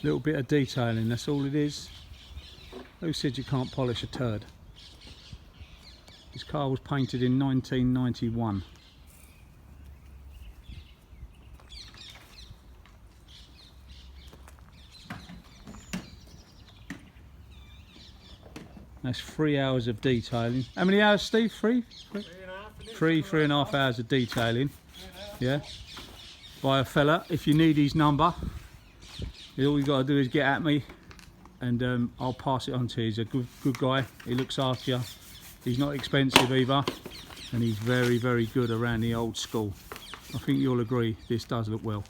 Little bit of detailing, that's all it is. Who said you can't polish a turd? This car was painted in 1991. That's 3 hours of detailing. How many hours, Steve? Three? 3.5 hours of detailing. Yeah. By a fella. If you need his number, all you got to do is get at me, and I'll pass it on to you. He's a good guy. He looks after you. He's not expensive either, and he's very good around the old school. I think you'll agree this does look well.